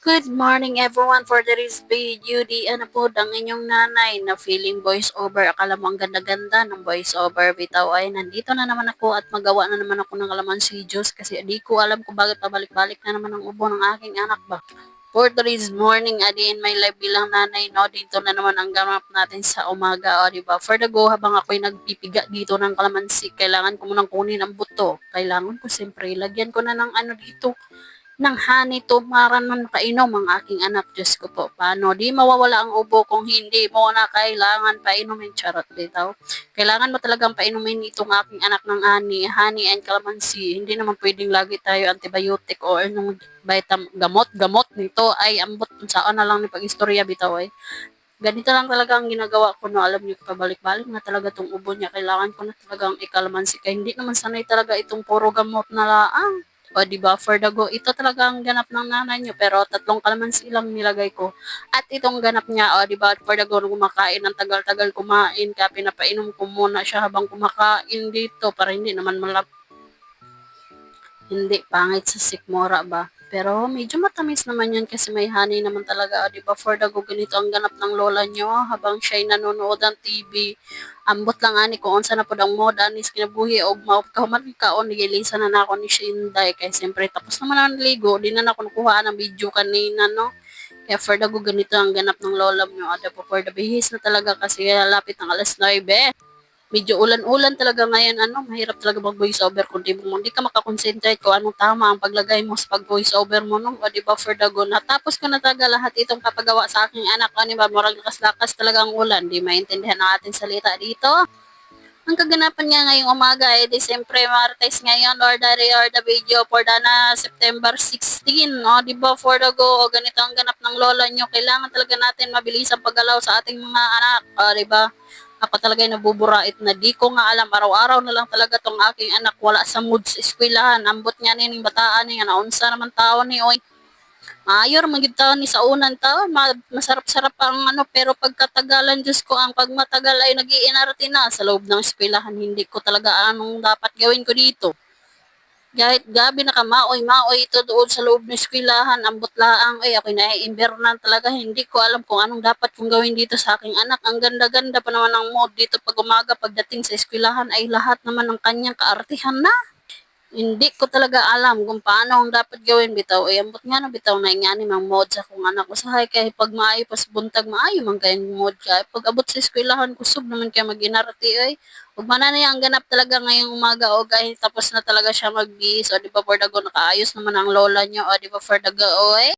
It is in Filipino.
Good morning everyone for today's video. Di ano po ang inyong nanay na feeling voice over. Akala mo ang ganda-ganda ng voice over. Bitaw ay nandito na naman ako at magawa na naman ako ng kalamansi juice kasi di ko alam kung bakit pabalik-balik na naman ang ubo ng aking anak ba. For today's morning, adi in my life bilang nanay, no, dito na naman ang ganap natin sa umaga, o diba? For the go, habang ako'y nagpipiga dito ng kalamansi, kailangan ko munang kunin ang buto. Kailangan ko siyempre, lagyan ko na ng ano dito, ng honey to para man painom ang aking anak. Diyos ko po, paano? Di mawawala ang ubo kung hindi mo na kailangan painumin. Charot dito. Kailangan mo talagang painumin itong aking anak ng honey and calamansi. Hindi naman pwedeng lagi tayo antibiotic o anong gamot nito ay ambot kung saan na lang ni pag-istorya bitaw ay. Ganito lang talaga ang ginagawa ko, no. Alam niyo, pabalik-balik na talaga tong ubo niya. Kailangan ko na talagang ikalamansi. Kaya hindi naman sanay talaga itong puro gamot na laang. O diba, for the go, ito talaga ang ganap ng nanay niyo. Pero 3 kalamansi lang nilagay ko. At itong ganap niya, o diba, for the go, kumakain ng tagal-tagal kumain. Kaya pinapainom ko muna siya habang kumakain dito para hindi naman hindi pangit sa sikmura ba. Pero medyo matamis naman yan kasi may honey naman talaga. Di ba, for the go, ganito ang ganap ng lola nyo habang siya'y nanonood ng TV. Ambot lang ani kung unsa na po ang moda anis kinabuhi og maukaman kaon nigilisa na nako ni Shinday kay siyempre tapos naman ang ligo di na nako nakuha ng video kanina, no. Kaya for the go, ganito ang ganap ng lola mo. Ada po for the bihis na talaga kasi lapit ng alas 9. Medyo ulan-ulan talaga ngayon, ano, mahirap talaga mag-voice over kung di ka makakonsentrate kung anong tama ang paglagay mo sa pag-voice over mo, no? O di ba, for the go, natapos ko na talaga lahat itong papagawa sa aking anak, ano ba, moral lakas-lakas talaga ang ulan, di maintindihan ang ating salita dito. Ang kaganapan nga ngayong umaga ay di siyempre Martes ngayon or the video for the na September 16, no? Di ba, for the go, o ganito ang ganap ng lola nyo, kailangan talaga natin mabilis ang paggalaw sa ating mga anak, o di ba? Ako talaga ay nabuburait na di ko nga alam, araw-araw na lang talaga tong aking anak wala sa mood sa eskwelahan. Ambot niya ning bataan niya, naunsa naman tao ni oy. Maayor magid taon ni sa unang taon, masarap-sarap ang ano, pero pagkatagalan Diyos ko, ang pagmatagal ay nag-iinarte na sa loob ng eskwelahan. Hindi ko talaga anong dapat gawin ko dito. Kahit gabi na ka maoy ito doon sa loob ng eskwelahan, ambot laang, ay ako'y naiimbernan talaga. Hindi ko alam kung anong dapat kong gawin dito sa aking anak. Ang ganda-ganda pa naman ng mood dito pag umaga, pagdating sa eskwelahan ay lahat naman ng kanyang kaartihan na. Hindi ko talaga alam kung paano ang dapat gawin bitaw. Ay ambot nga na bitaw na ingani mang mod sa kung anak usahay kay pag maayo pas buntag maayo man kayong mod kay pag abot sa eskwelahan kusog naman kay maginarati ay ug mana niya ang ganap talaga ngayong umaga o gay tapos na talaga siya magbihis o di ba for the go nakaayos naman ang lola niyo o di ba for the go oy.